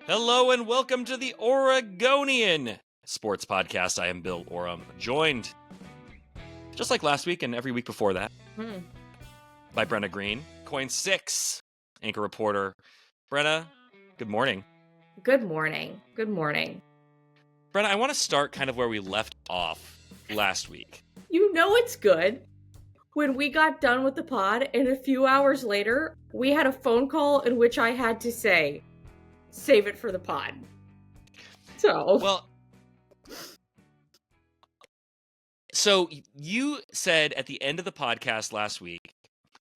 Hello and welcome to the Oregonian Sports Podcast. I am Bill Oram, joined, just like last week and every week before that, by Brenna Greene, Coin 6 anchor reporter. Brenna, good morning. Good morning. Good morning. Brenna, I want to start kind of where we left off last week. You know it's good when we got done with the pod and a few hours later, we had a phone call in which I had to say, save it for the pod. So you said at the end of the podcast last week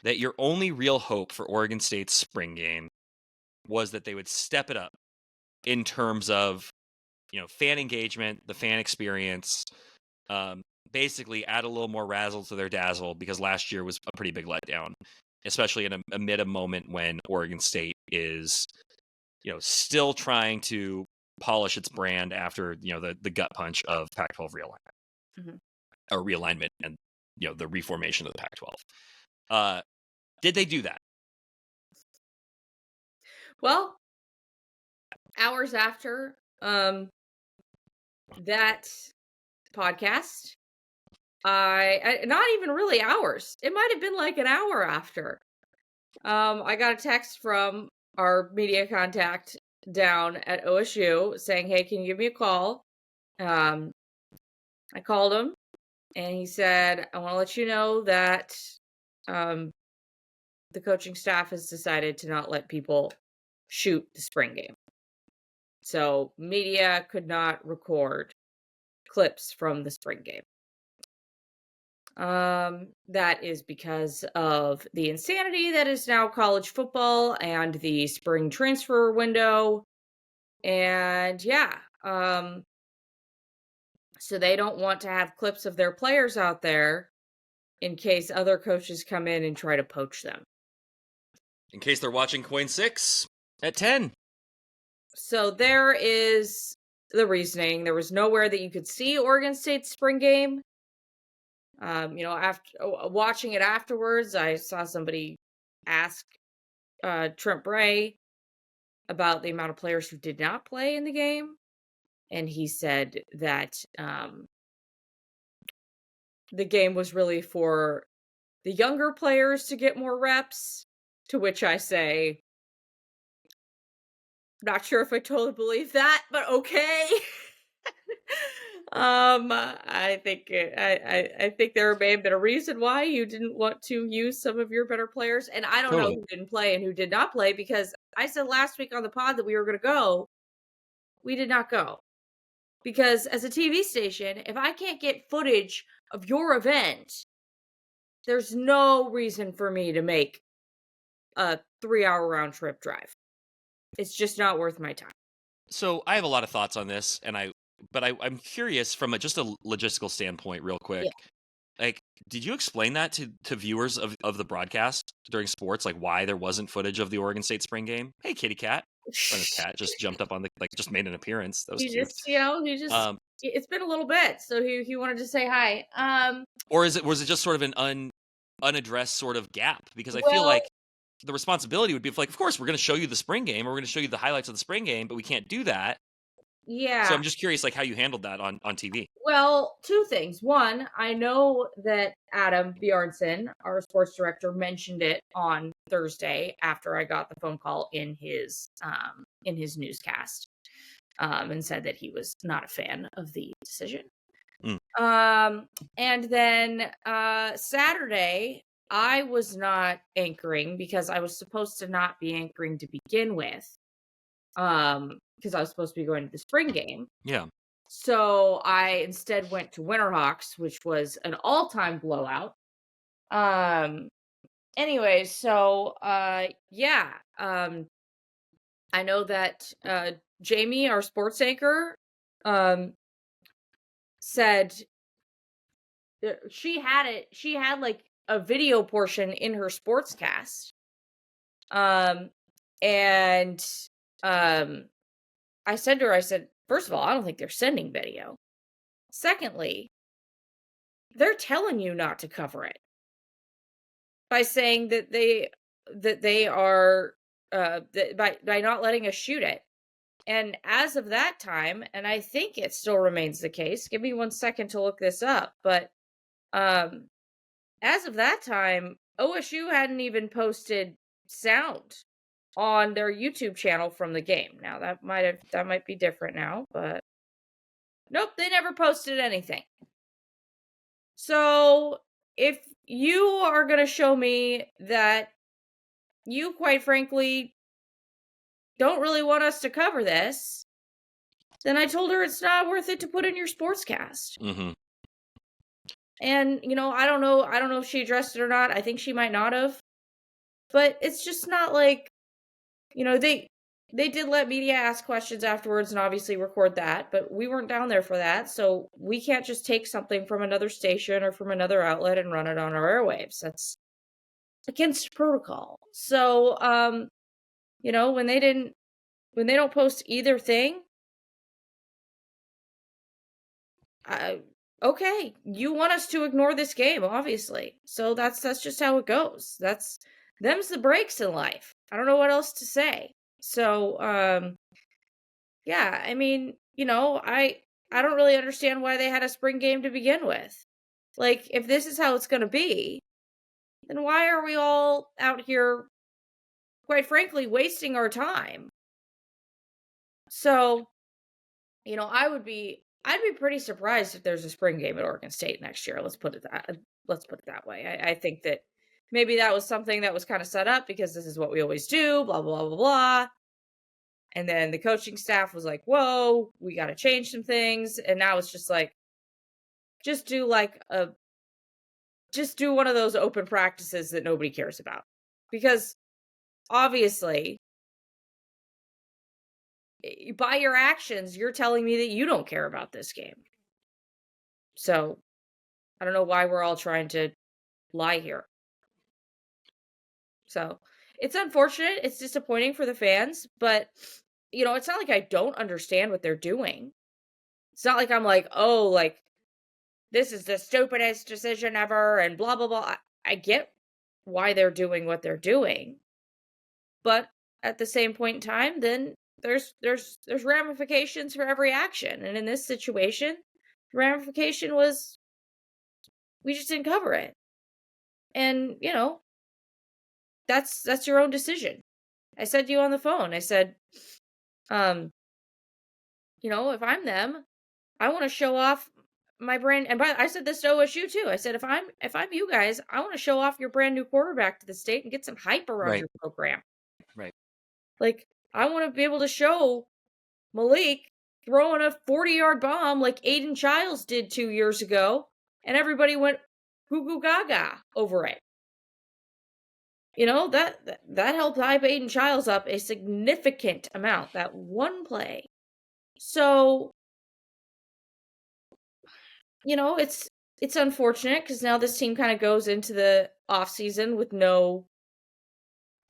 that your only real hope for Oregon State's spring game was that they would step it up in terms of, fan engagement, the fan experience, basically add a little more razzle to their dazzle, because last year was a pretty big letdown, especially amid a moment when Oregon State is, still trying to polish its brand after, the gut punch of Pac-12 realignment and, the reformation of the Pac-12. Did they do that? Well, hours after that podcast, I not even really hours. It might have been like an hour after. I got a text from our media contact down at OSU saying, "Hey, can you give me a call?" I called him, and he said, "I want to let you know that the coaching staff has decided to not let people shoot the spring game. So media could not record clips from the spring game. That is because of the insanity that is now college football and the spring transfer window. And so they don't want to have clips of their players out there in case other coaches come in and try to poach them. In case they're watching Coin 6 at 10. So there is the reasoning. There was nowhere that you could see Oregon State's spring game. After watching it afterwards, I saw somebody ask Trent Bray about the amount of players who did not play in the game. And he said that the game was really for the younger players to get more reps, to which I say, not sure if I totally believe that, but okay. I think I think there may have been a reason why you didn't want to use some of your better players, and I don't know who didn't play and who did not play, because I said last week on the pod that we were going to go. We did not go, because as a TV station, if I can't get footage of your event, there's no reason for me to make a 3-hour round trip drive. It's just not worth my time. So I have a lot of thoughts on this, but I'm curious from just a logistical standpoint real quick. Yeah. Like, did you explain that to viewers of the broadcast during sports, like why there wasn't footage of the Oregon State spring game? Hey, kitty cat. Brenna's cat just jumped up on just made an appearance. That was cute. It's been a little bit, so he wanted to say hi. Or was it just sort of an unaddressed sort of gap? Because I feel like the responsibility would be of course, we're going to show you the spring game, or we're going to show you the highlights of the spring game, but we can't do that. Yeah. So I'm just curious, how you handled that on TV. Well, two things. One, I know that Adam Bjornsson, our sports director, mentioned it on Thursday after I got the phone call in his newscast, and said that he was not a fan of the decision. And then Saturday, I was not anchoring because I was supposed to not be anchoring to begin with. Because I was supposed to be going to the spring game. Yeah. So I instead went to Winterhawks, which was an all-time blowout. Anyway, so I know that Jamie, our sports anchor, said she had like a video portion in her sportscast. And I said to her, first of all, I don't think they're sending video. Secondly, they're telling you not to cover it by saying that they are by not letting us shoot it. And as of that time, and I think it still remains the case, give me 1 second to look this up, but as of that time, OSU hadn't even posted sound on their YouTube channel from the game. Now that might be different now, but nope, they never posted anything. So if you are going to show me that you, quite frankly, don't really want us to cover this, then I told her it's not worth it to put in your sportscast. Mm-hmm. And, I don't know if she addressed it or not. I think she might not have. But it's just not like, they did let media ask questions afterwards and obviously record that, but we weren't down there for that. So we can't just take something from another station or from another outlet and run it on our airwaves. That's against protocol. So, when they don't post either thing, okay, you want us to ignore this game, obviously. So that's just how it goes. Them's the breaks in life. I don't know what else to say. So, yeah, I mean, I don't really understand why they had a spring game to begin with. Like, if this is how it's going to be, then why are we all out here, quite frankly, wasting our time? So, I'd be pretty surprised if there's a spring game at Oregon State next year. Let's put it that way. I think that maybe that was something that was kind of set up because this is what we always do, blah, blah, blah, blah. And then the coaching staff was like, whoa, we got to change some things. And now it's just like, just do one of those open practices that nobody cares about. Because obviously, by your actions, you're telling me that you don't care about this game. So I don't know why we're all trying to lie here. So it's unfortunate. It's disappointing for the fans, but it's not like I don't understand what they're doing. It's not like I'm like, oh, like this is the stupidest decision ever and blah, blah, blah. I get why they're doing what they're doing. But at the same point in time, then there's ramifications for every action. And in this situation, the ramification was we just didn't cover it. And, that's your own decision. I said to you on the phone, I said, if I'm them, I want to show off my brand. And I said this to OSU too. I said, if I'm you guys, I want to show off your brand new quarterback to the state and get some hype around your program. Right. Like, I want to be able to show Malik throwing a 40-yard bomb like Aiden Childs did 2 years ago, and everybody went goo goo gaga over it. That helped hype Aiden Childs up a significant amount, that one play. So, it's unfortunate because now this team kind of goes into the off season with no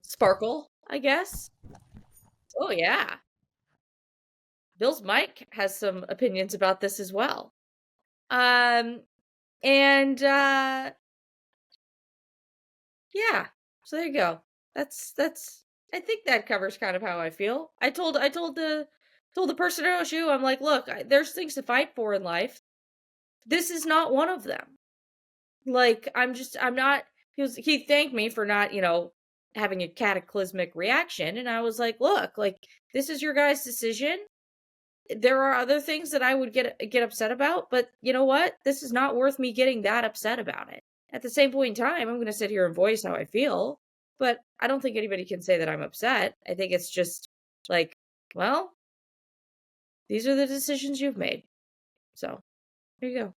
sparkle, I guess. Oh yeah. Bill's Mike has some opinions about this as well. Yeah. So there you go. That's I think that covers kind of how I feel. I told the person at OSU, I'm like, look, there's things to fight for in life. This is not one of them. Like, I'm not, he thanked me for not, having a cataclysmic reaction. And I was like, look, like, this is your guys' decision. There are other things that I would get upset about, but you know what? This is not worth me getting that upset about it. At the same point in time, I'm going to sit here and voice how I feel, but I don't think anybody can say that I'm upset. I think it's just like, well, these are the decisions you've made. So, there you go.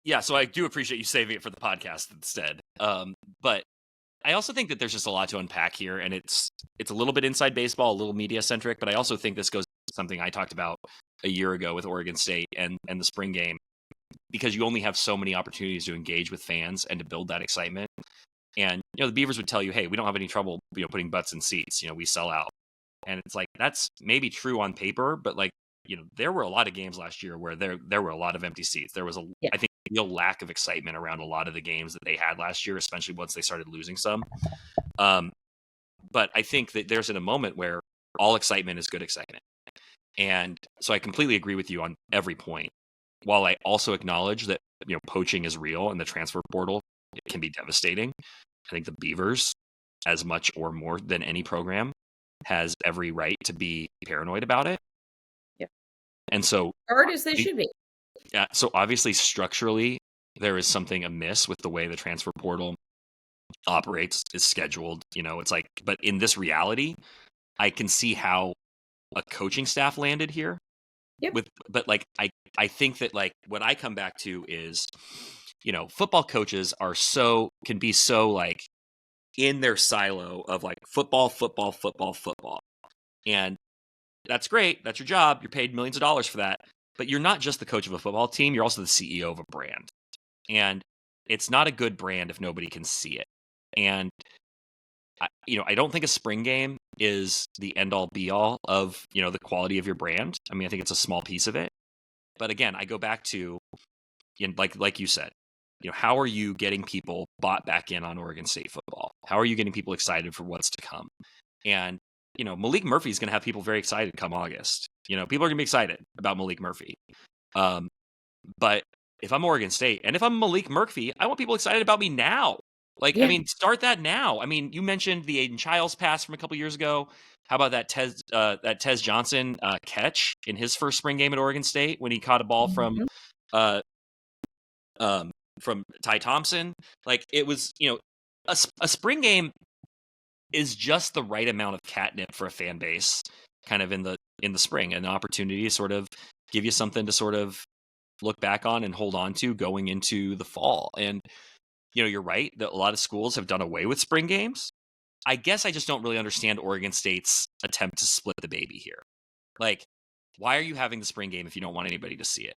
Yeah, so I do appreciate you saving it for the podcast instead. But I also think that there's just a lot to unpack here, and it's a little bit inside baseball, a little media centric, but I also think this goes to something I talked about a year ago with Oregon State and the spring game, because you only have so many opportunities to engage with fans and to build that excitement. And the Beavers would tell you, hey, we don't have any trouble putting butts in seats. We sell out. And it's like, that's maybe true on paper, but like, there were a lot of games last year where there were a lot of empty seats. There was I think, real lack of excitement around a lot of the games that they had last year, especially once they started losing some. But I think that there's in a moment where all excitement is good excitement. And so I completely agree with you on every point. While I also acknowledge that, poaching is real and the transfer portal, it can be devastating. I think the Beavers, as much or more than any program, has every right to be paranoid about it. Yep. And so hard as they should be. Yeah. So obviously structurally there is something amiss with the way the transfer portal operates, is scheduled. It's like, but in this reality, I can see how a coaching staff landed here. Yep. But like I think that like what I come back to is, football coaches can be so like in their silo of like football. And that's great. That's your job. You're paid millions of dollars for that. But you're not just the coach of a football team. You're also the CEO of a brand. And it's not a good brand if nobody can see it. And I don't think a spring game is the end all be all of, the quality of your brand. I mean, I think it's a small piece of it. But again, I go back to, like you said, how are you getting people bought back in on Oregon State football? How are you getting people excited for what's to come? And, Malik Murphy is going to have people very excited come August. People are going to be excited about Malik Murphy. But if I'm Oregon State and if I'm Malik Murphy, I want people excited about me now. Like, Yeah. I mean, start that now. I mean, you mentioned the Aiden Childs pass from a couple years ago. How about that Tez Johnson catch in his first spring game at Oregon State when he caught a ball from Ty Thompson? Like, it was, a spring game is just the right amount of catnip for a fan base, kind of in the spring, an opportunity to sort of give you something to sort of look back on and hold on to going into the fall. And you're right that a lot of schools have done away with spring games. I guess I just don't really understand Oregon State's attempt to split the baby here. Like, why are you having the spring game if you don't want anybody to see it?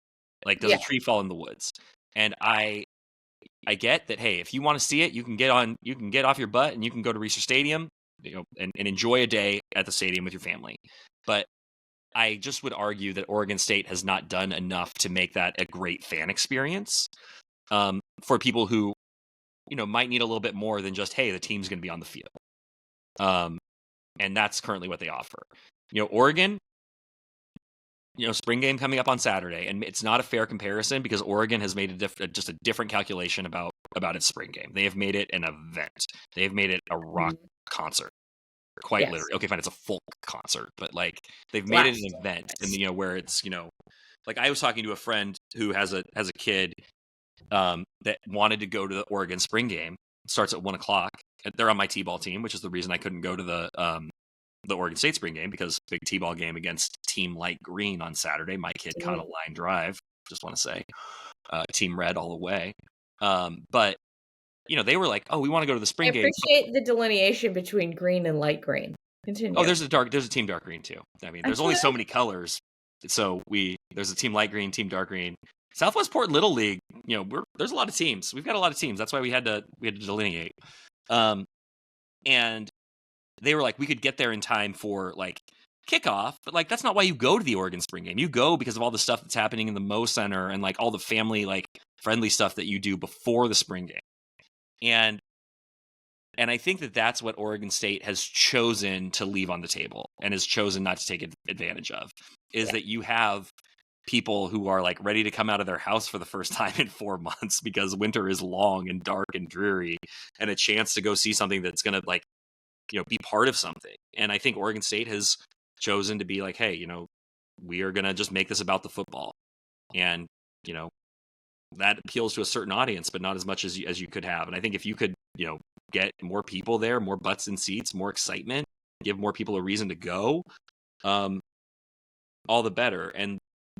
Like, does a tree fall in the woods? And I get that, hey, if you want to see it, you can get off your butt and you can go to Reser Stadium, and enjoy a day at the stadium with your family. But I just would argue that Oregon State has not done enough to make that a great fan experience for people who, might need a little bit more than just, hey, the team's going to be on the field. And that's currently what they offer. Oregon, spring game coming up on Saturday, and it's not a fair comparison because Oregon has made just a different calculation about its spring game. They have made it an event. They have made it a rock concert. Quite literally. Okay, fine, it's a folk concert, but like they've made it an event, and where it's like I was talking to a friend who has a kid that wanted to go to the Oregon spring game. It starts at 1:00. They're on my T-ball team, which is the reason I couldn't go to the Oregon State spring game, because big T-ball game against Team Light Greene on Saturday. My kid caught a line drive. Just want to say, Team Red all the way. But they were like, "Oh, we want to go to the spring game." I appreciate the delineation between green and light green. Continue. Oh, there's a team dark green too. I mean, there's only so many colors, so there's a team light green, team dark green. Southwest Port Little League, there's a lot of teams. We've got a lot of teams. That's why we had to delineate. And they were like, we could get there in time for like kickoff, but like that's not why you go to the Oregon spring game. You go because of all the stuff that's happening in the Mo Center and like all the family like friendly stuff that you do before the spring game. And I think that that's what Oregon State has chosen to leave on the table and has chosen not to take advantage of, is that you have people who are like ready to come out of their house for the first time in 4 months because winter is long and dark and dreary, and a chance to go see something that's going to like, be part of something. And I think Oregon State has chosen to be like, hey, we are going to just make this about the football. And, that appeals to a certain audience, but not as much as you could have. And I think if you could, get more people there, more butts in seats, more excitement, give more people a reason to go, all the better. And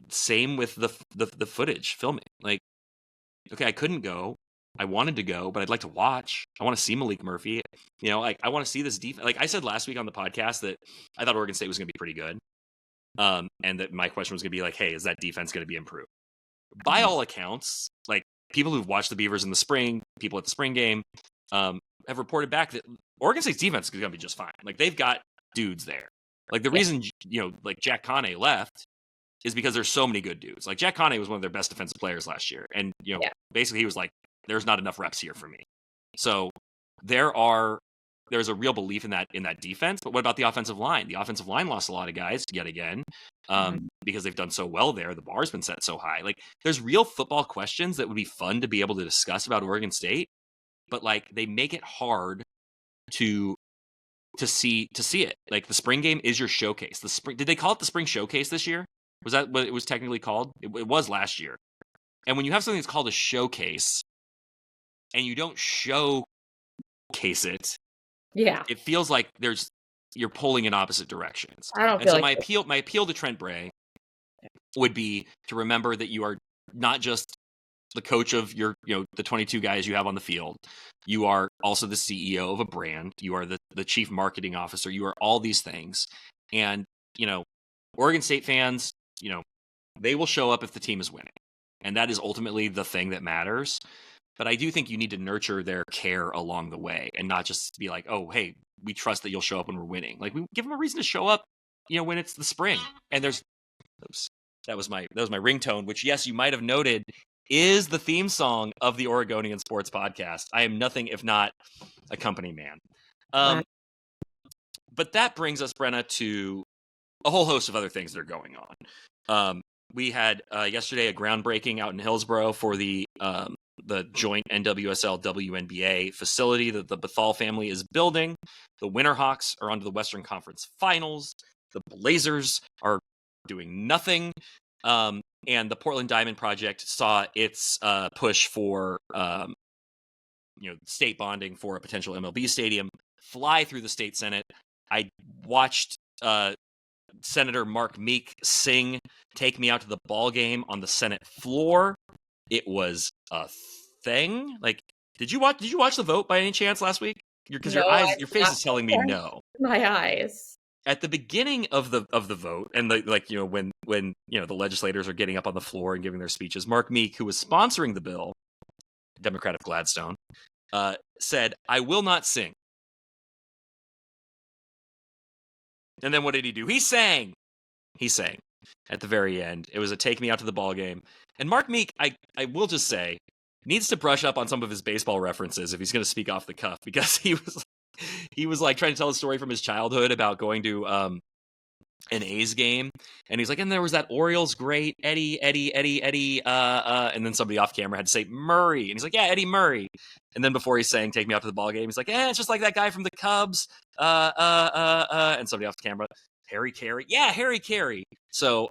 same with the footage filming. Like, okay, I couldn't go. I wanted to go, but I'd like to watch. I want to see Malik Murphy. Like I want to see this defense. Like I said last week on the podcast that I thought Oregon State was going to be pretty good. And that my question was going to be like, hey, is that defense going to be improved? By all accounts, like people who've watched the Beavers in the spring, people at the spring game, have reported back that Oregon State's defense is going to be just fine. Like they've got dudes there. Like the reason, like Jack Conne left is because there's so many good dudes. Like Jack Conne was one of their best defensive players last year. And, basically he was like, there's not enough reps here for me. So there are there's a real belief in that defense. But what about the offensive line? The offensive line lost a lot of guys yet again because they've done so well there. The bar's been set so high. Like, there's real football questions that would be fun to be able to discuss about Oregon State, but like they make it hard to see it. Like, the spring game is your showcase. Did they call it the spring showcase this year? Was that what it was technically called? It was last year. And when you have something that's called a showcase and you don't showcase it, it feels like you're pulling in opposite directions. I don't and feel so like my appeal to Trent Bray would be to remember that you are not just the coach of your, the 22 guys you have on the field. You are also the CEO of a brand. You are the chief marketing officer. You are all these things. And, Oregon State fans, they will show up if the team is winning. And that is ultimately the thing that matters. But I do think you need to nurture their care along the way and not just be like, oh, hey, we trust that you'll show up when we're winning. Like, we give them a reason to show up, when it's the spring. And that was my ringtone, which, yes, you might have noted is the theme song of the Oregonian Sports Podcast. I am nothing if not a company man. But that brings us, Brenna, to a whole host of other things that are going on. We had yesterday a groundbreaking out in Hillsborough for the joint NWSL WNBA facility that the Bethal family is building. The Winterhawks are on to the Western Conference Finals. The Blazers are doing nothing. And the Portland Diamond Project saw its push for state bonding for a potential MLB stadium fly through the state Senate. I watched Senator Mark Meek sing "Take Me Out to the Ball Game" on the Senate floor. It was a thing. Like, did you watch the vote by any chance last week? Because your face is telling me no. My eyes. At the beginning of the vote, and when the legislators are getting up on the floor and giving their speeches, Mark Meek, who was sponsoring the bill, Democrat of Gladstone, said, "I will not sing." And then what did he do? He sang at the very end. It was a "Take Me Out to the Ball Game." And Mark Meek, I will just say, needs to brush up on some of his baseball references if he's going to speak off the cuff, because he was like trying to tell a story from his childhood about going to an A's game, and he's like, and there was that Orioles great Eddie, and then somebody off camera had to say Murray, and he's like, yeah, Eddie Murray, and then before he's saying "Take Me Out to the Ball Game," he's like, it's just like that guy from the Cubs, and somebody off camera, Harry Carey, yeah, Harry Carey. So,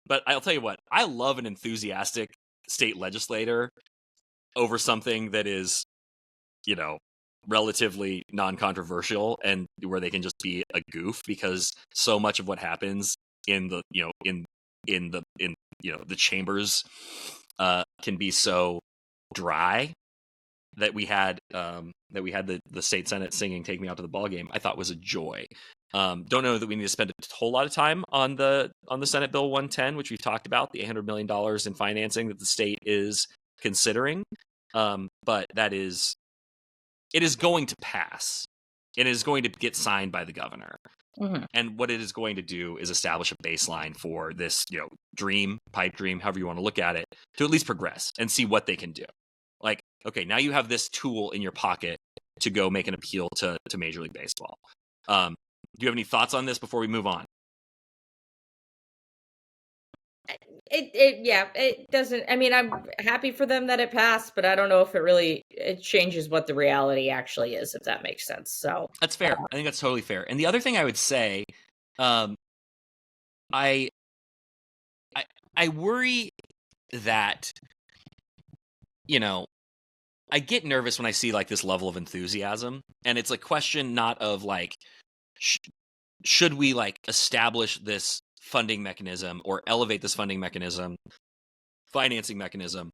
but I'll tell you what, I love an enthusiastic state legislator over something that is, relatively non-controversial and where they can just be a goof, because so much of what happens in the the chambers can be so dry. That we had the state Senate singing "Take Me Out to the Ball Game," I thought was a joy. Don't know that we need to spend a whole lot of time on the Senate Bill 110, which we've talked about, the $800 million in financing that the state is considering, but it is going to pass. It is going to get signed by the governor. Mm-hmm. And what it is going to do is establish a baseline for this, pipe dream, however you want to look at it, to at least progress and see what they can do. Like, okay, now you have this tool in your pocket to go make an appeal to Major League Baseball. Do you have any thoughts on this before we move on? It doesn't. I mean, I'm happy for them that it passed, but I don't know if it changes what the reality actually is, if that makes sense. So that's fair. I think that's totally fair. And the other thing I would say, I worry that, I get nervous when I see like this level of enthusiasm, and it's a question not of like, should we like establish this funding mechanism or elevate this financing mechanism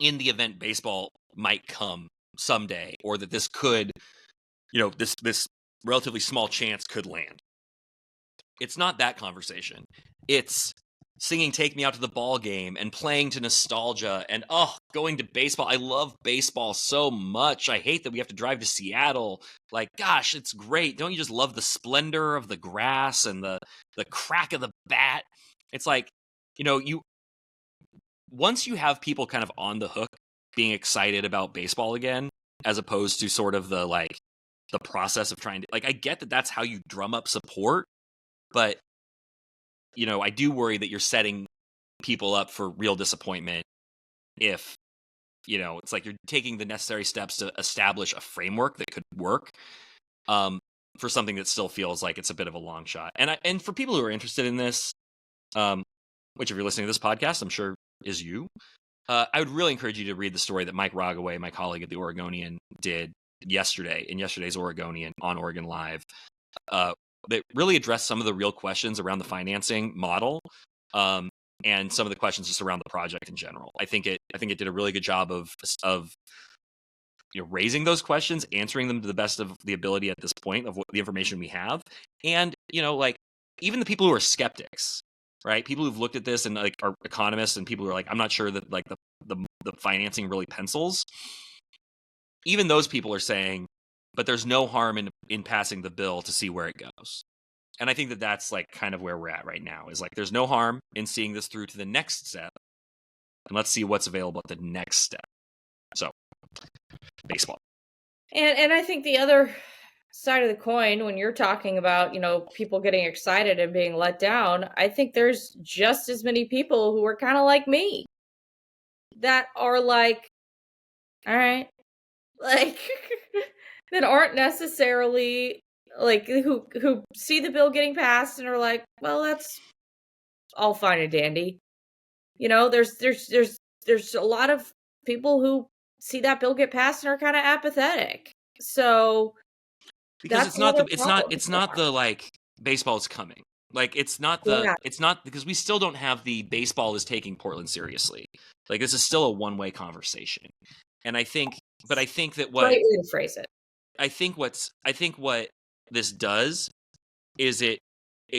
in the event baseball might come someday, or that this could, this relatively small chance could land. It's not that conversation. It's singing "Take Me Out to the Ball Game" and playing to nostalgia and, going to baseball. I love baseball so much. I hate that we have to drive to Seattle. Like, gosh, it's great. Don't you just love the splendor of the grass and the crack of the bat? It's like, once you have people kind of on the hook being excited about baseball again, as opposed to sort of the like the process of trying to, like, I get that that's how you drum up support, but, you know, I do worry that you're setting people up for real disappointment if, you know, it's like you're taking the necessary steps to establish a framework that could work for something that still feels like it's a bit of a long shot. And for people who are interested in this, which if you're listening to this podcast, I'm sure is you, I would really encourage you to read the story that Mike Rogaway, my colleague at the Oregonian, did yesterday in yesterday's Oregonian on Oregon Live. That really addressed some of the real questions around the financing model, and some of the questions just around the project in general. I think it did a really good job of you know, raising those questions, answering them to the best of the ability at this point of what the information we have, and, you know, like, even the people who are skeptics, right? People who've looked at this and, like, are economists and people who are like, I'm not sure that, like, the financing really pencils. Even those people are saying, but there's no harm in passing the bill to see where it goes. And I think that that's, like, kind of where we're at right now, is like, there's no harm in seeing this through to the next step, and let's see what's available at the next step. So, baseball. And I think the other side of the coin, when you're talking about, you know, people getting excited and being let down, I think there's just as many people who are kind of like me that are like, all right, like, that aren't necessarily like, who see the bill getting passed and are like, well, that's all fine and dandy. You know, there's a lot of people who see that bill get passed and are kind of apathetic. So because that's another problem. it's not the, like, baseball is coming. Like, it's not because we still don't have the baseball is taking Portland seriously. Like, this is still a one-way conversation. And I think that what Great way to phrase it. I think what this does is it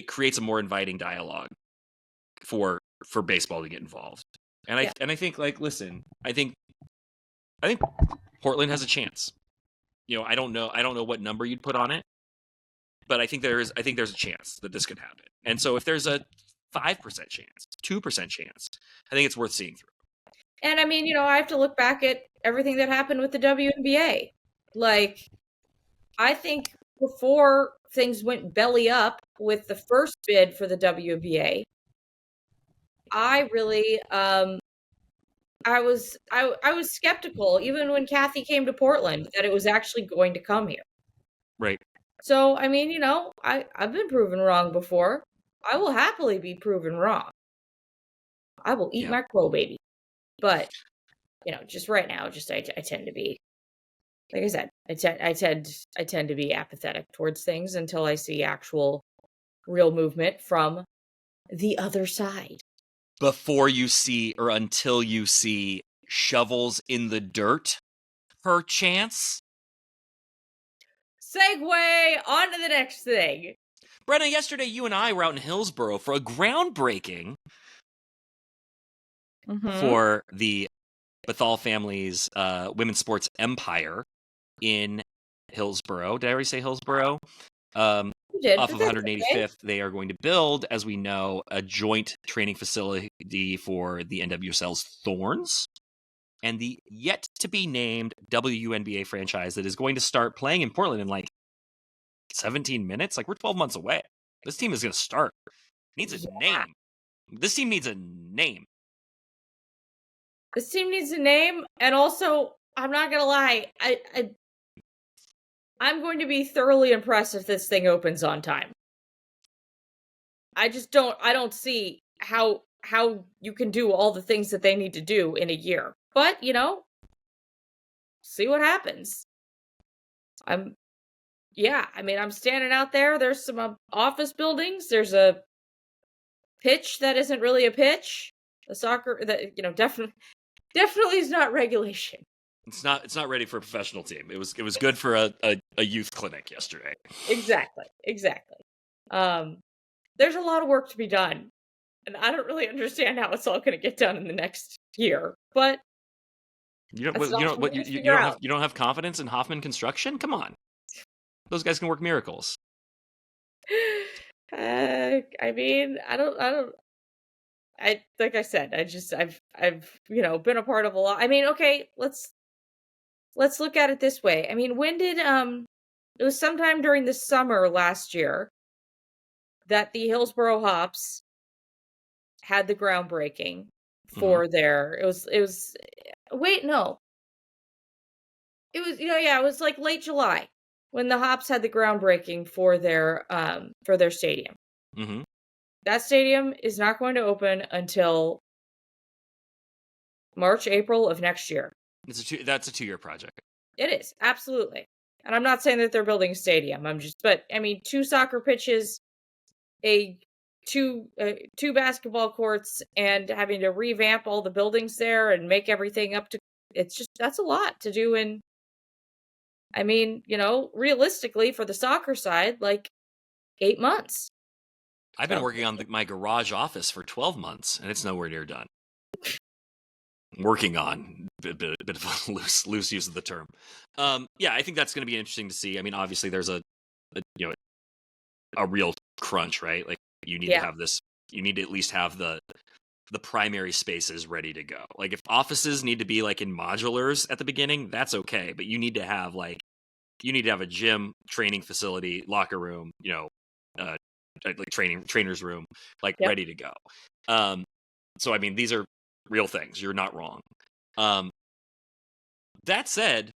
creates a more inviting dialogue for baseball to get involved. And I think, like, listen, I think Portland has a chance. You know, I don't know what number you'd put on it, but I think there's a chance that this could happen. And so if there's a 5% chance, 2% chance, I think it's worth seeing through. And I mean, you know, I have to look back at everything that happened with the WNBA. Like, I think before things went belly up with the first bid for the WNBA, I really I was skeptical even when Kathy came to Portland that it was actually going to come here. Right. So, I mean, you know, I've been proven wrong before. I will happily be proven wrong. I will eat my crow baby. But, you know, just right now, just I tend to be, like I said, I tend to be apathetic towards things until I see actual real movement from the other side. Before you see, or until you see, shovels in the dirt, perchance. Segue on to the next thing. Brenna, yesterday you and I were out in Hillsboro for a groundbreaking for the Bethal family's women's sports empire in Hillsboro. Did I already say Hillsboro? Off of 185th, they are going to build, as we know, a joint training facility for the NWSL's Thorns and the yet-to-be-named WNBA franchise that is going to start playing in Portland in, like, 17 minutes. Like, we're 12 months away. This team is going to start. Needs a name. This team needs a name. This team needs a name, and also, I'm not going to lie, I'm going to be thoroughly impressed if this thing opens on time. I don't see how you can do all the things that they need to do in a year. But, you know, see what happens. I'm standing out there. There's some office buildings. There's a pitch that isn't really a pitch. The soccer that, you know, definitely is not regulation. It's not ready for a professional team. It was good for a youth clinic yesterday. Exactly. There's a lot of work to be done, and I don't really understand how it's all going to get done in the next year. But you don't have confidence in Hoffman Construction? Come on, those guys can work miracles. I mean, like I said, I've you know, been a part of a lot. I mean, okay, let's look at it this way. I mean, when did it was sometime during the summer last year that the Hillsborough Hops had the groundbreaking for their, it was, wait, no. It was, yeah, it was like late July when the Hops had the groundbreaking for their stadium. Mm-hmm. That stadium is not going to open until March, April of next year. That's a 2-year project. It is, absolutely. And I'm not saying that they're building a stadium. But I mean, 2 soccer pitches, two basketball courts, and having to revamp all the buildings there and make everything up to, that's a lot to do in, I mean, realistically for the soccer side, like 8 months. I've been working on my garage office for 12 months, and it's nowhere near done. Working on a bit of a loose use of the term. Yeah, I think that's going to be interesting to see. I mean, obviously, there's a real crunch, right? Like you need to have this. You need to at least have the primary spaces ready to go. Like if offices need to be like in modulars at the beginning, that's okay. But you need to have a gym, training facility, locker room, like trainer's room, like ready to go. So I mean, these are real things. You're not wrong. That said,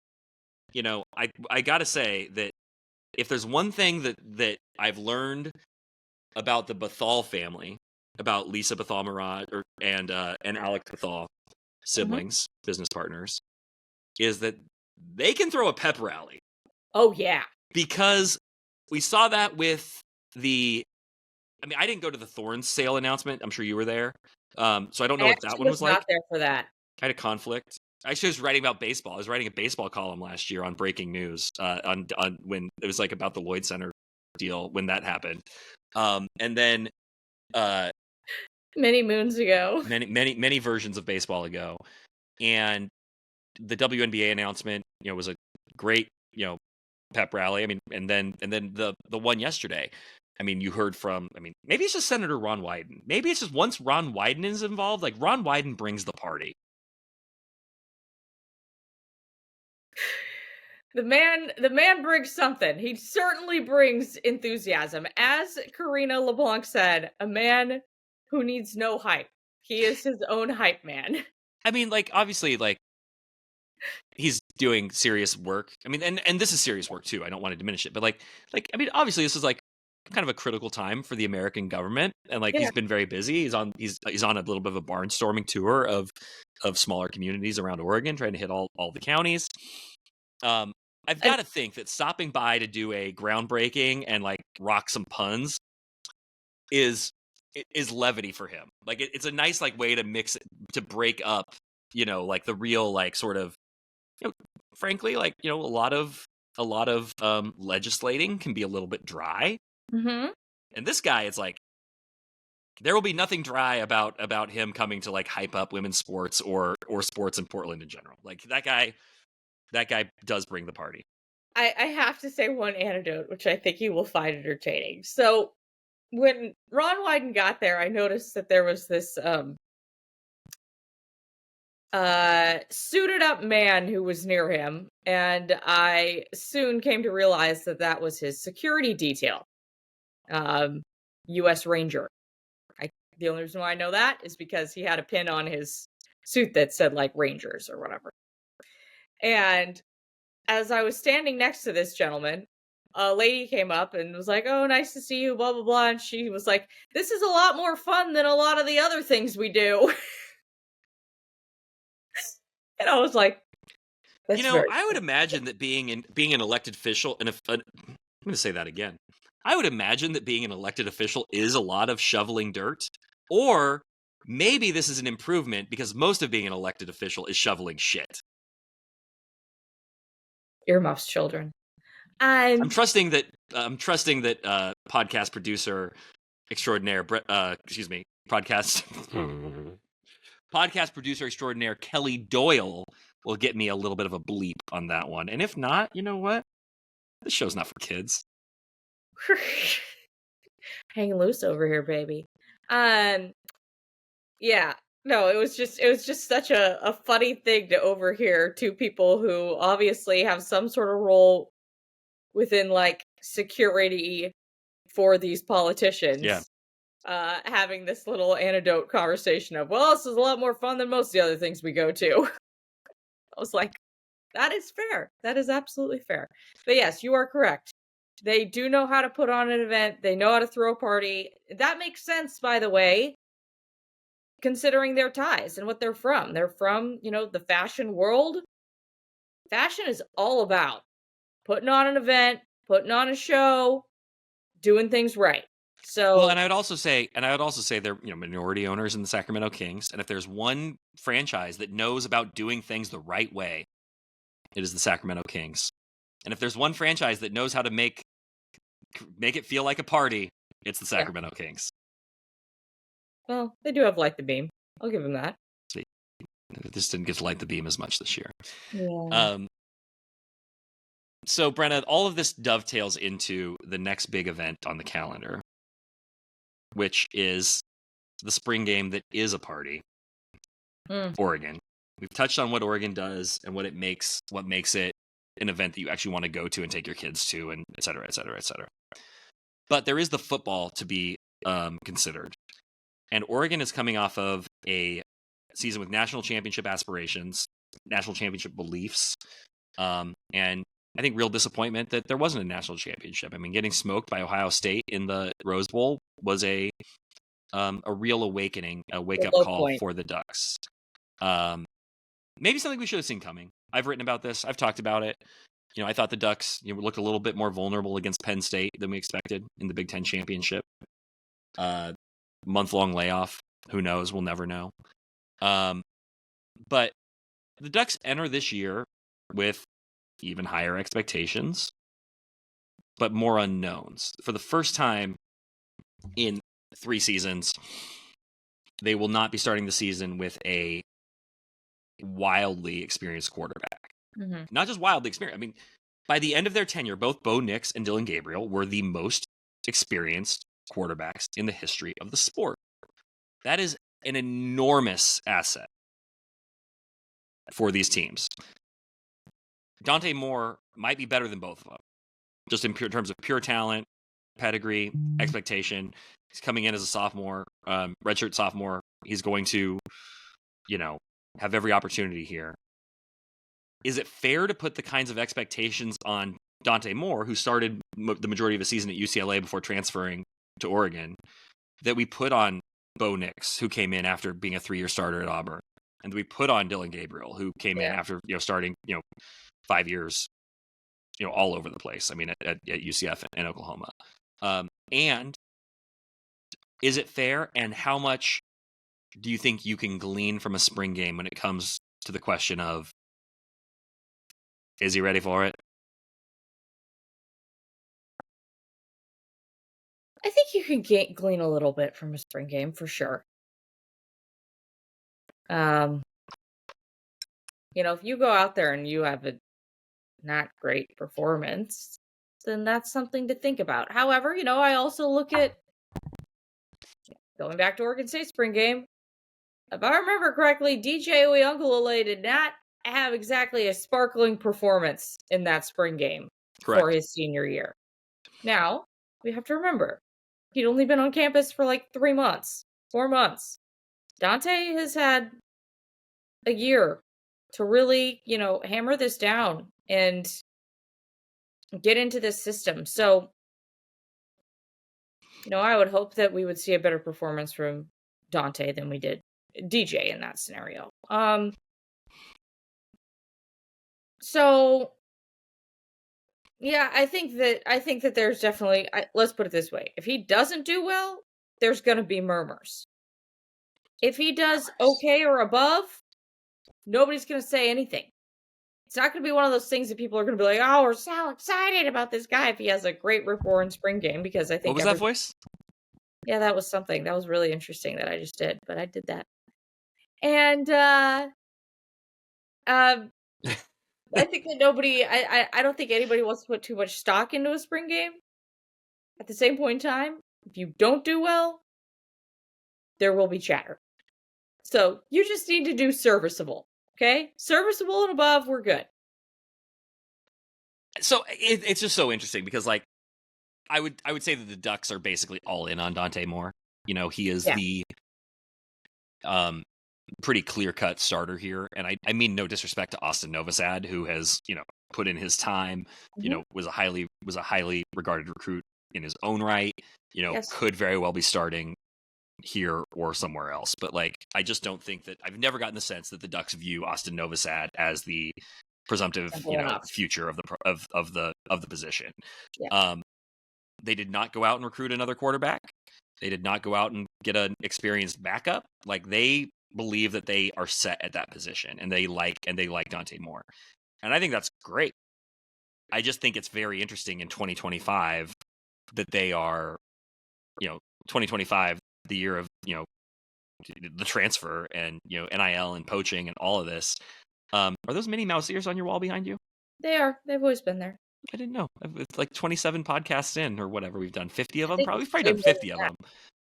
I gotta say that if there's one thing that I've learned about the Bethal family, about Lisa Bethal-Marad and Alec Bethal, siblings, business partners, is that they can throw a pep rally. Oh yeah, because we saw that with I mean, I didn't go to the Thorns sale announcement. I'm sure you were there. So I don't know what that one was like. Not there for that. I had a conflict. I actually was writing about baseball. I was writing a baseball column last year on breaking news on when it was like about the Lloyd Center deal when that happened. And then many moons ago, many versions of baseball ago, and the WNBA announcement, was a great, pep rally. I mean, and then the one yesterday. I mean, you heard from, maybe it's just Senator Ron Wyden. Maybe it's just once Ron Wyden is involved, like Ron Wyden brings the party. The man brings something. He certainly brings enthusiasm. As Karina LeBlanc said, a man who needs no hype. He is his own hype man. I mean, like, obviously, like, he's doing serious work. I mean, and this is serious work too. I don't want to diminish it, but like, I mean, obviously this is like kind of a critical time for the American government, and like he's been very busy. He's on a little bit of a barnstorming tour of smaller communities around Oregon, trying to hit all the counties. I've got to think that stopping by to do a groundbreaking and like rock some puns is levity for him. Like it's a nice like way to mix it, to break up, like the real like sort of, frankly, like, a lot of legislating can be a little bit dry. Mm-hmm. And this guy, it's like there will be nothing dry about him coming to like hype up women's sports or sports in Portland in general. Like that guy does bring the party. I have to say one anecdote, which I think you will find entertaining. So when Ron Wyden got there, I noticed that there was this suited up man who was near him, and I soon came to realize that was his security detail, U.S. Ranger. The only reason why I know that is because he had a pin on his suit that said like Rangers or whatever. And as I was standing next to this gentleman, a lady came up and was like, "Oh, nice to see you, blah, blah, blah." And she was like, "This is a lot more fun than a lot of the other things we do." And I was like, I would imagine that being an elected official, and I'm going to say that again. I would imagine that being an elected official is a lot of shoveling dirt, or maybe this is an improvement because most of being an elected official is shoveling shit. Earmuffs, children. I'm trusting that podcast producer extraordinaire, podcast producer extraordinaire Kelly Doyle will get me a little bit of a bleep on that one. And if not, you know what? This show's not for kids. Hanging loose over here, baby. Yeah. No, it was just such a funny thing to overhear two people who obviously have some sort of role within like security for these politicians. Having this little anecdote conversation of, well, this is a lot more fun than most of the other things we go to. I was like, that is fair. That is absolutely fair. But yes, you are correct. They do know how to put on an event. They know how to throw a party. That makes sense, by the way, considering their ties and what they're from. They're from, the fashion world. Fashion is all about putting on an event, putting on a show, doing things right. So, well, and I would also say they're minority owners in the Sacramento Kings, and if there's one franchise that knows about doing things the right way, it is the Sacramento Kings. And if there's one franchise that knows how to make it feel like a party, it's the Sacramento Kings. Well, they do have Light the Beam. I'll give them that. They just didn't get to light the beam as much this year. Yeah. So, Brenna, all of this dovetails into the next big event on the calendar, which is the spring game that is a party, Oregon. We've touched on what Oregon does and what makes it an event that you actually want to go to and take your kids to, and et cetera, et cetera, et cetera. But there is the football to be considered. And Oregon is coming off of a season with national championship aspirations, national championship beliefs, and I think real disappointment that there wasn't a national championship. I mean, getting smoked by Ohio State in the Rose Bowl was a real awakening, a wake-up call for the Ducks. Maybe something we should have seen coming. I've written about this. I've talked about it. I thought the Ducks looked a little bit more vulnerable against Penn State than we expected in the Big Ten championship. Month-long layoff. Who knows? We'll never know. But the Ducks enter this year with even higher expectations, but more unknowns. For the first time in 3 seasons, they will not be starting the season with a wildly experienced quarterback. Mm-hmm. Not just wildly experienced. I mean, by the end of their tenure, both Bo Nix and Dylan Gabriel were the most experienced quarterbacks in the history of the sport. That is an enormous asset for these teams. Dante Moore might be better than both of them, just in terms of pure talent, pedigree, expectation. He's coming in as a sophomore, redshirt sophomore. He's going to, have every opportunity here. Is it fair to put the kinds of expectations on Dante Moore, who started the majority of the season at UCLA before transferring to Oregon, that we put on Bo Nix, who came in after being a 3-year starter at Auburn, and we put on Dylan Gabriel, who came in after starting 5 years, all over the place. I mean, at UCF and Oklahoma. And is it fair? And how much do you think you can glean from a spring game when it comes to the question of, is he ready for it? I think you can glean a little bit from a spring game for sure. If you go out there and you have a not great performance, then that's something to think about. However, I also look at going back to Oregon State spring game. If I remember correctly, DJ Uyunglele did not have exactly a sparkling performance in that spring game for his senior year. Now, we have to remember, he'd only been on campus for like 4 months. Dante has had a year to really, hammer this down and get into this system. So, I would hope that we would see a better performance from Dante than we did DJ in that scenario. So yeah, I think that there's definitely, let's put it this way. If he doesn't do well, there's going to be murmurs. If he does okay or above, nobody's going to say anything. It's not going to be one of those things that people are going to be like, oh, we're so excited about this guy if he has a great rapport in spring game, because I think... What was that voice? Yeah, that was something. That was really interesting that I just did, but I did that. And I think that I don't think anybody wants to put too much stock into a spring game. At the same point in time, if you don't do well, there will be chatter. So you just need to do serviceable, okay? Serviceable and above, we're good. So it's just so interesting because, like, I would say that the Ducks are basically all in on Dante Moore. He is the pretty clear-cut starter here, and I mean no disrespect to Austin Novosad, who has put in his time. Was a highly regarded recruit in his own right. Could very well be starting here or somewhere else, but like I just don't think that I've never gotten the sense that the Ducks view Austin Novosad as the presumptive future of the position. They did not go out and recruit another quarterback. They did not go out and get an experienced backup. Like, they believe that they are set at that position, and they like Dante Moore, and I think that's great. I just think it's very interesting in 2025 that they are 2025, the year of the transfer and NIL and poaching and all of this. Are those Minnie Mouse ears on your wall behind you? They are. They've always been there. I didn't know. It's like 27 podcasts in, or whatever. We've done 50 of them. We've probably done 50 of them.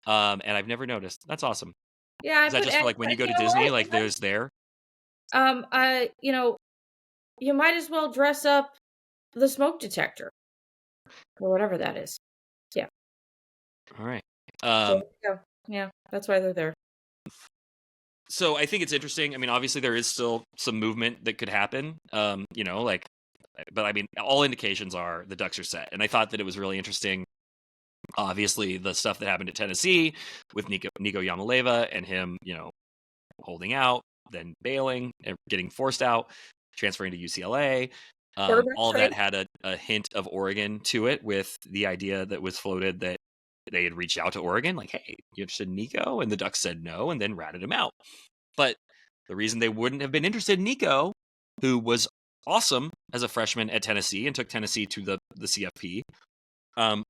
And I've never noticed. That's awesome. Yeah. Is that just for, like, when you go to Disney, like there's there? You might as well dress up the smoke detector or whatever that is. Yeah. All right. Yeah, that's why they're there. So I think it's interesting. I mean, obviously there is still some movement that could happen. But I mean, all indications are the Ducks are set. And I thought that it was really interesting. Obviously, the stuff that happened at Tennessee with Nico Yamaleva and him, holding out, then bailing and getting forced out, transferring to UCLA. All of that had a hint of Oregon to it, with the idea that was floated that they had reached out to Oregon, like, hey, you interested in Nico? And the Ducks said no, and then ratted him out. But the reason they wouldn't have been interested in Nico, who was awesome as a freshman at Tennessee and took Tennessee to the CFP,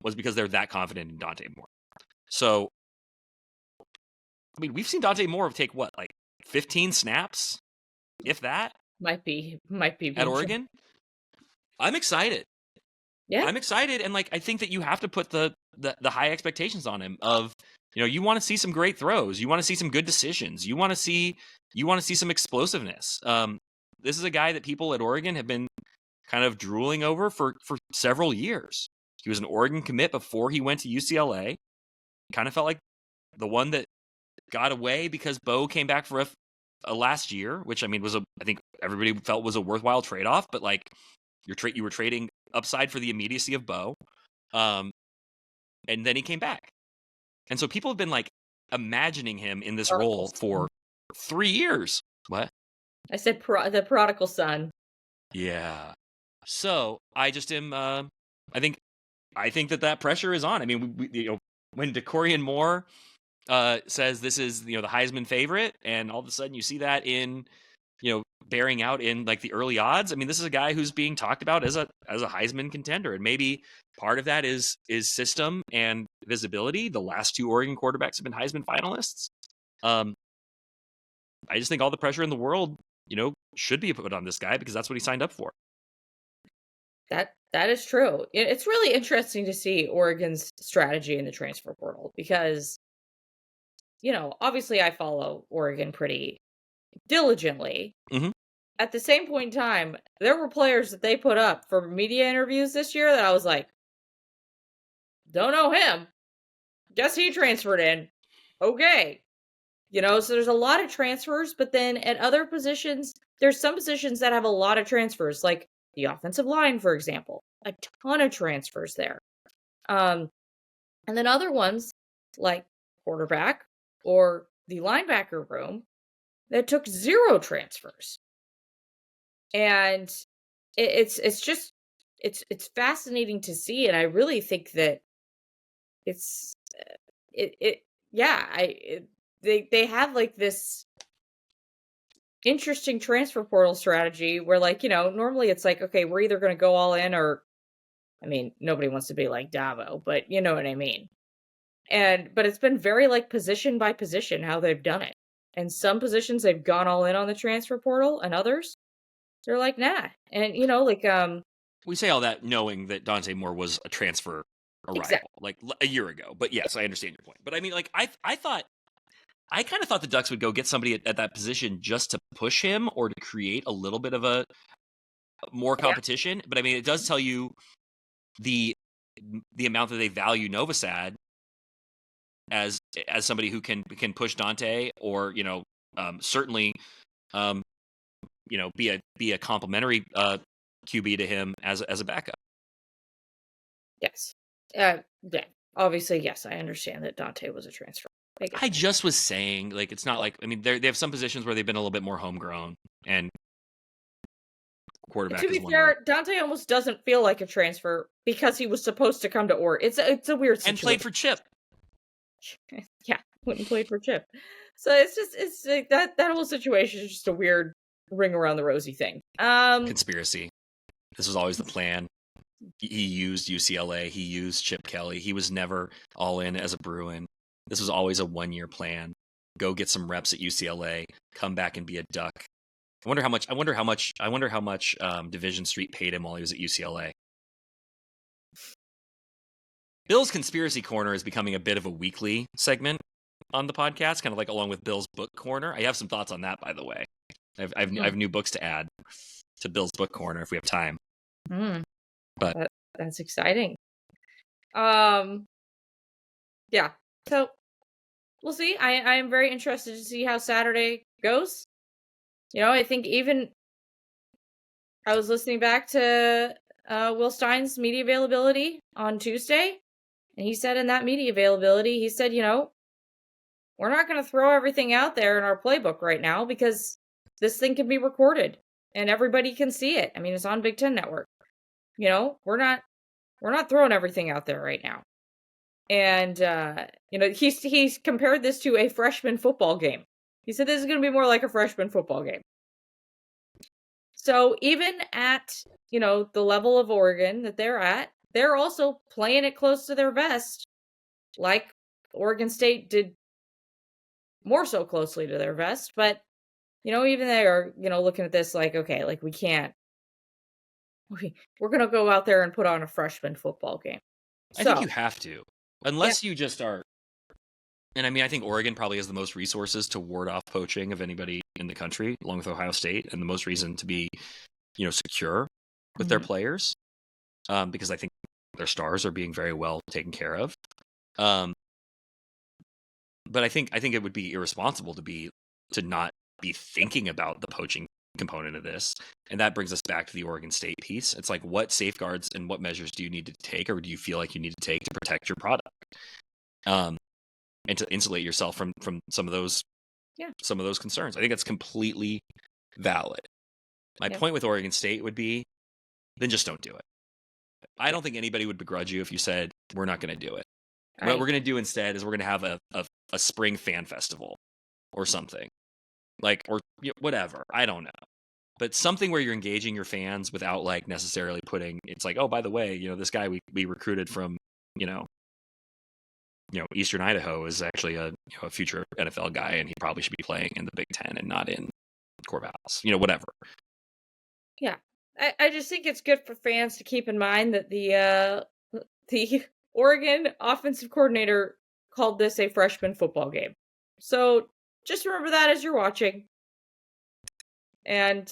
was because they're that confident in Dante Moore. So, I mean, we've seen Dante Moore take what, like 15 snaps, if that? Might be at Oregon. I'm excited. Yeah, I'm excited, and like I think that you have to put the high expectations on him. Of you want to see some great throws, you want to see some good decisions, you want to see some explosiveness. This is a guy that people at Oregon have been kind of drooling over for several years. He was an Oregon commit before he went to UCLA. Kind of felt like the one that got away because Bo came back for a last year, which I mean I think everybody felt was a worthwhile trade-off, but like you were trading upside for the immediacy of Bo. And then he came back. And so people have been like imagining him in this role for 3 years. What? I said the prodigal son. Yeah. So I just am. I think that pressure is on. I mean, when Decorian Moore says this is the Heisman favorite, and all of a sudden you see that in bearing out in like the early odds. I mean, this is a guy who's being talked about as a Heisman contender, and maybe part of that is system and visibility. The last 2 Oregon quarterbacks have been Heisman finalists. I just think all the pressure in the world, should be put on this guy because that's what he signed up for. That is true. It's really interesting to see Oregon's strategy in the transfer portal because, obviously I follow Oregon pretty diligently. Mm-hmm. At the same point in time, there were players that they put up for media interviews this year that I was like, don't know him. Guess he transferred in. Okay. So there's a lot of transfers, but then at other positions, there's some positions that have a lot of transfers, like the offensive line, for example. A ton of transfers there. And then other ones, like quarterback or the linebacker room, that took 0 transfers. And it's fascinating to see, and I really think that they have like this interesting transfer portal strategy where, like, normally it's like, okay, we're either going to go all in, or I mean, nobody wants to be like Davo, but you know what I mean. But it's been very like position by position how they've done it. And some positions they've gone all in on the transfer portal, and others they're like, nah. And we say all that knowing that Dante Moore was a transfer arrival like a year ago. But yes, I understand your point. But I mean, like I kind of thought the Ducks would go get somebody at that position just to push him or to create a little bit of more competition. But I mean, it does tell you the amount that they value Novosad as somebody who can push Dante, or certainly be a complimentary QB to him as a backup. Yes. Yeah. Obviously, yes, I understand that Dante was a transfer. I just was saying, like, it's not like, I mean, they have some positions where they've been a little bit more homegrown, and quarterback. To be fair, Dante almost doesn't feel like a transfer because he was supposed to come to Oregon. It's a weird situation. And played for Chip. Yeah, went and played for Chip. So it's like that whole situation is just a weird ring around the rosy thing. Conspiracy. This was always the plan. He used UCLA. He used Chip Kelly. He was never all in as a Bruin. This was always a 1-year plan. Go get some reps at UCLA. Come back and be a Duck. I wonder how much Division Street paid him while he was at UCLA. Bill's Conspiracy Corner is becoming a bit of a weekly segment on the podcast, kind of like along with Bill's Book Corner. I have some thoughts on that, by the way. I have new books to add to Bill's Book Corner if we have time. But that's exciting. Yeah. So we'll see. I am very interested to see how Saturday goes. I think even I was listening back to Will Stein's media availability on Tuesday, and he said in that media availability, he said, we're not going to throw everything out there in our playbook right now because this thing can be recorded and everybody can see it. I mean, it's on Big Ten Network. We're not throwing everything out there right now. And he's compared this to a freshman football game. He said this is going to be more like a freshman football game. So even at, the level of Oregon that they're at, they're also playing it close to their vest, like Oregon State did more so closely to their vest. But, even they are, looking at this like, okay, like we're going to go out there and put on a freshman football game. I think you have to, unless you just are. And I mean, I think Oregon probably has the most resources to ward off poaching of anybody in the country, along with Ohio State, and the most reason to be, secure with their players, because I think their stars are being very well taken care of. But I think it would be irresponsible to not be thinking about the poaching component of this, and that brings us back to the Oregon State piece. It's like, what safeguards and what measures do you need to take, or do you feel like you need to take to protect your product? And to insulate yourself from some of those concerns. I think that's completely valid. My point with Oregon State would be, then just don't do it. I don't think anybody would begrudge you if you said, we're not going to do it. What we're going to do instead is we're going to have a spring fan festival or something, or whatever. I don't know. But something where you're engaging your fans without like necessarily putting, it's like, oh, by the way, this guy we recruited from, Eastern Idaho is actually a future NFL guy, and he probably should be playing in the Big Ten and not in Corvallis, whatever. Yeah. I just think it's good for fans to keep in mind that the Oregon offensive coordinator called this a freshman football game. So just remember that as you're watching. And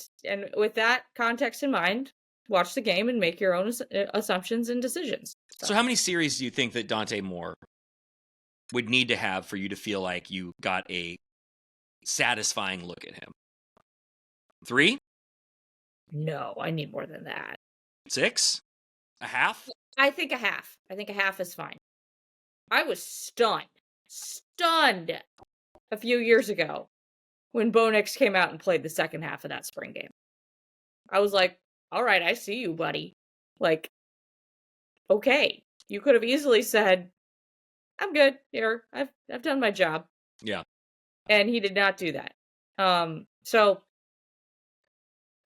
with that context in mind, watch the game and make your own assumptions and decisions. So how many series do you think that Dante Moore would need to have for you to feel like you got a satisfying look at him? 3? No, I need more than that. 6? A half? I think a half. I think a half is fine. I was stunned a few years ago when Bo Nix came out and played the second half of that spring game. I was like, all right, I see you, buddy. Like, okay. You could have easily said, I'm good here. I've done my job. Yeah. And he did not do that. So,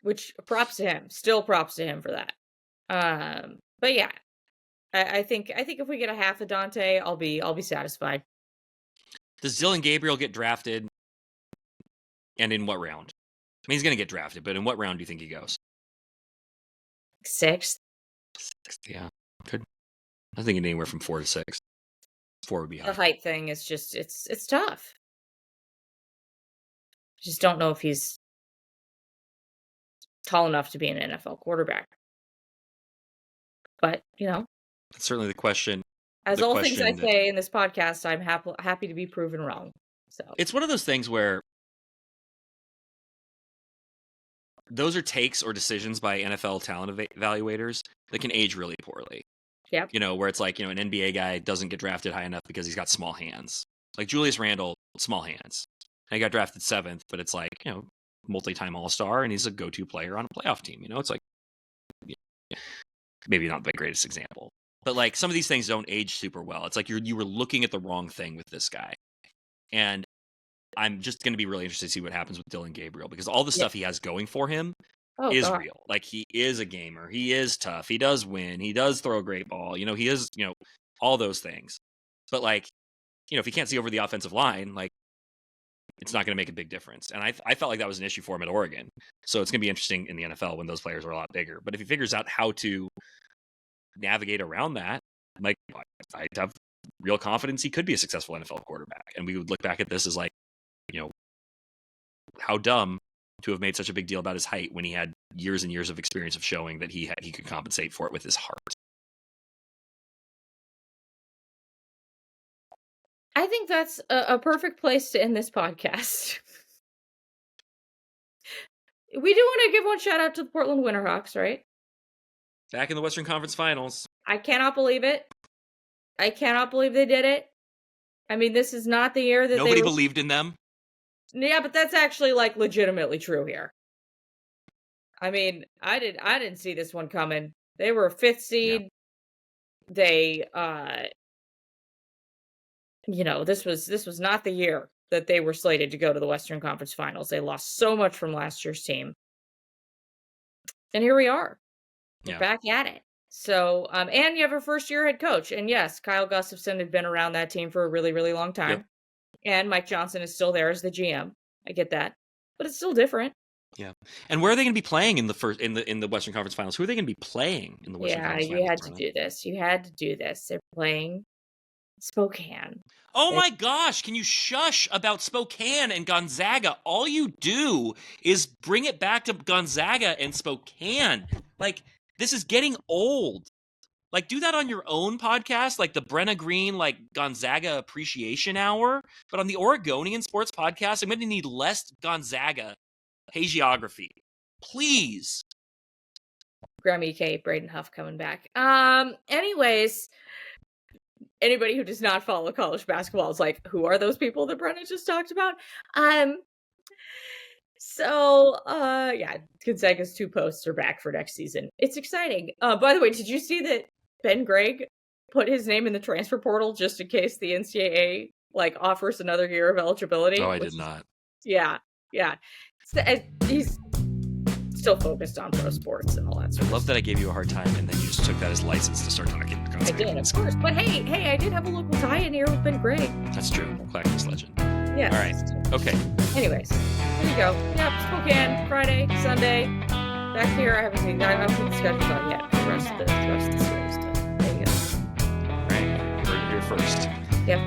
which props to him. Still props to him for that. But yeah, I think if we get a half of Dante, I'll be satisfied. Does Dylan Gabriel get drafted? And in what round? I mean, he's going to get drafted, but in what round do you think he goes? 6th. 6th, yeah. Could. I was thinking anywhere from 4 to 6. 4 would be high. The height thing is just, it's tough. Just don't know if he's tall enough to be an NFL quarterback. But, That's certainly the question. As all things I say in this podcast, I'm happy to be proven wrong. So it's one of those things where those are takes or decisions by NFL talent evaluators that can age really poorly. Yep. Where it's like, an NBA guy doesn't get drafted high enough because he's got small hands. Like Julius Randle, small hands. And he got drafted 7th, but it's like, multi-time All-Star, and he's a go-to player on a playoff team. It's like, maybe not the greatest example. But like some of these things don't age super well. It's like you were looking at the wrong thing with this guy. And I'm just going to be really interested to see what happens with Dylan Gabriel, because all the stuff he has going for him is real. Like, he is a gamer. He is tough. He does win. He does throw a great ball. He is, all those things. But like, if he can't see over the offensive line, like, it's not going to make a big difference. And I felt like that was an issue for him at Oregon. So it's going to be interesting in the NFL when those players are a lot bigger. But if he figures out how to navigate around that, like, I have real confidence he could be a successful NFL quarterback. And we would look back at this as like, how dumb to have made such a big deal about his height when he had years and years of experience of showing that he could compensate for it with his heart. I think that's a perfect place to end this podcast. We do want to give one shout out to the Portland Winterhawks, right? Back in the Western Conference Finals. I cannot believe it. I cannot believe they did it. I mean, this is not the year that nobody believed in them. Yeah, but that's actually like legitimately true here. I mean, I didn't see this one coming. They were a 5th seed. Yeah. They this was not the year that they were slated to go to the Western Conference Finals. They lost so much from last year's team. And here we are. We're back at it. So, and you have a first-year head coach. And yes, Kyle Gustafson had been around that team for a really, really long time. Yep. And Mike Johnson is still there as the GM. I get that. But it's still different. Yeah. And where are they going to be playing in the Western Conference Finals? Who are they going to be playing in the Western Conference Finals? Yeah, you had to do this. You had to do this. They're playing Spokane. Oh my gosh, can you shush about Spokane and Gonzaga? All you do is bring it back to Gonzaga and Spokane. Like, this is getting old. Like, do that on your own podcast, like the Brenna Greene, like Gonzaga Appreciation Hour. But on the Oregonian Sports Podcast, I'm going to need less Gonzaga hagiography. Please. Grammy K, Braden Huff coming back. Anyways, anybody who does not follow college basketball is like, who are those people that Brenna just talked about? Yeah, Gonzaga's 2 posts are back for next season. It's exciting. By the way, did you see that Ben Gregg put his name in the transfer portal just in case the NCAA offers another year of eligibility? Oh, I did not. Yeah. So, he's still focused on pro sports and all that sort of I love stuff. that I gave you a hard time and then you just took that as license to start talking. I did, of course. But hey, I did have a local tie-in here with Ben Gregg. That's true. Clackamas legend. Yeah. All right. Okay. Anyways, there you go. Yep, Spokane, Friday, Sunday. Back here, I haven't seen the schedule out yet for the rest of the series. But there you go. All right. Heard it here first. Yep.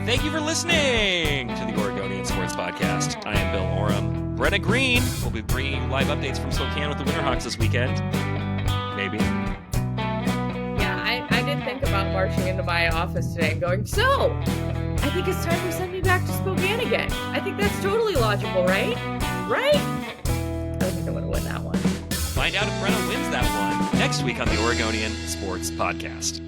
Thank you for listening to the Oregonian Sports Podcast. I am Bill Oram. Brenna Greene will be bringing you live updates from Spokane with the Winterhawks this weekend. Maybe. Yeah, I did think about marching into my office today and going, so, I think it's time to send me back to Spokane again. I think that's totally logical, right? Right? I don't think I'm going to win that one. Find out if Brenna wins that one next week on the Oregonian Sports Podcast.